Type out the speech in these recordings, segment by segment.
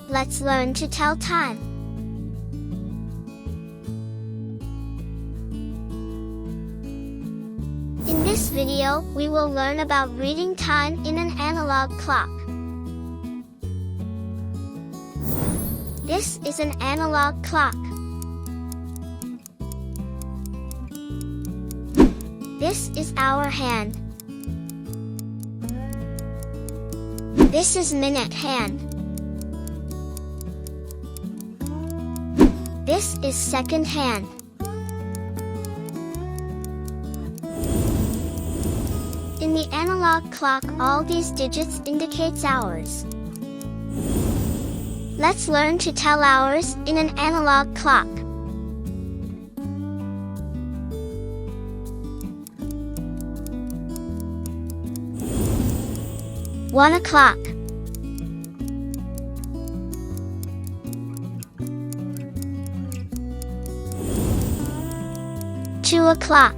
let's learn to tell time. In this video, we will learn about reading time in an analog clock. This is an analog clock. This is our hand. This is minute hand. This is second hand. In the analog clock, all these digits indicates hours. Let's learn to tell hours in an analog clock. One o'clock. 2 o'clock.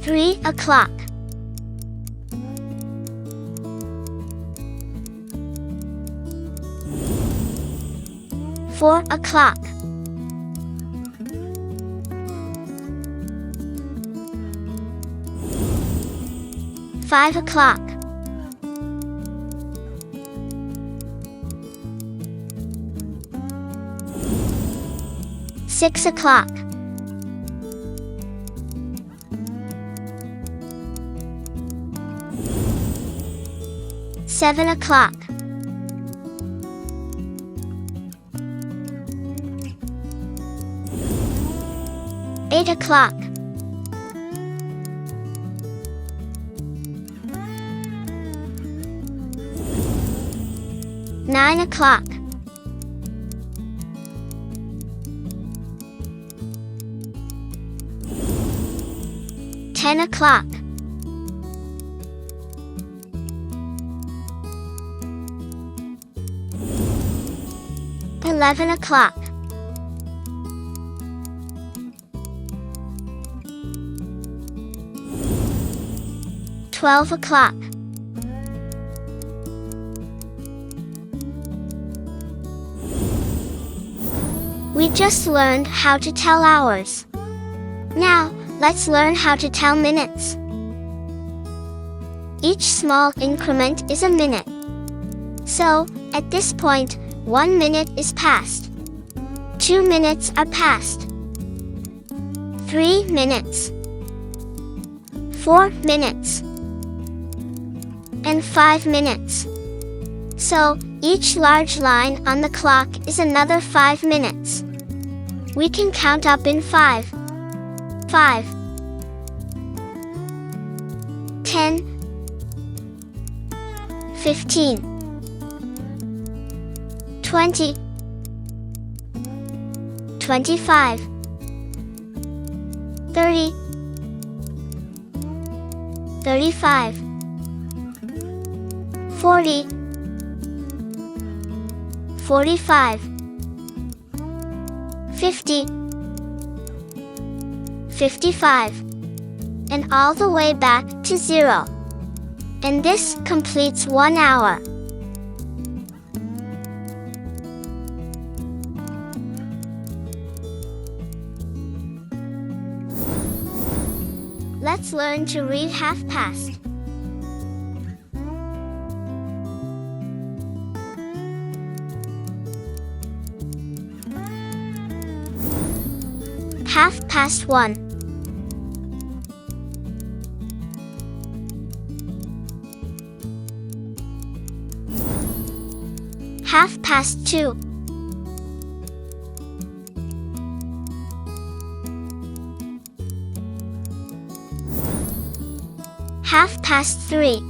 3 o'clock. 4 o'clock. 5 o'clock. 6 o'clock. 7 o'clock. 8 o'clock. 9 o'clock. 10 o'clock. 11 o'clock. 12 o'clock. 'We just learned how to tell hours. Now, let's learn how to tell minutes. Each small increment is a minute. So, at this point, 1 minute is passed. 2 minutes are passed. 3 minutes. 4 minutes. And 5 minutes. So, each large line on the clock is another 5 minutes. We can count up in 5. 5. 10. 15. 20. 25. 30. 35. 40. 45. 50. 55. And all the way back to 0. And this completes 1 hour. Let's learn to read half past. Half past 1. Half past 2. Half past 3.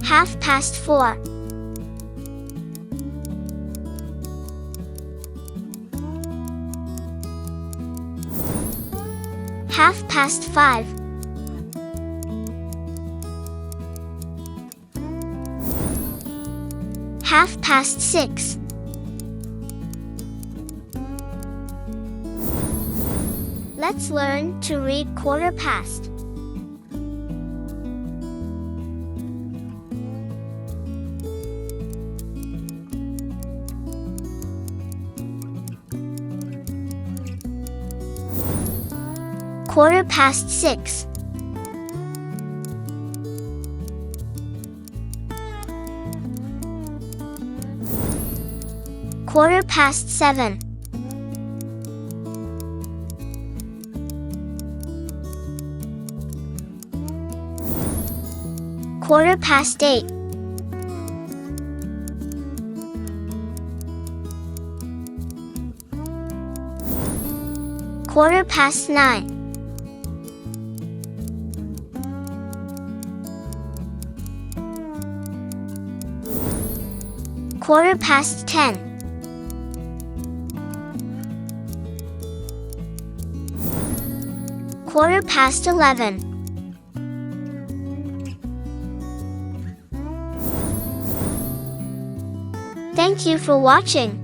Half past 4. Half past 5. Half past 6. Let's learn to read quarter past. Quarter past 6. Quarter past 7. Quarter past 8. Quarter past 9. Quarter past 10. Quarter past 11. Thank you for watching.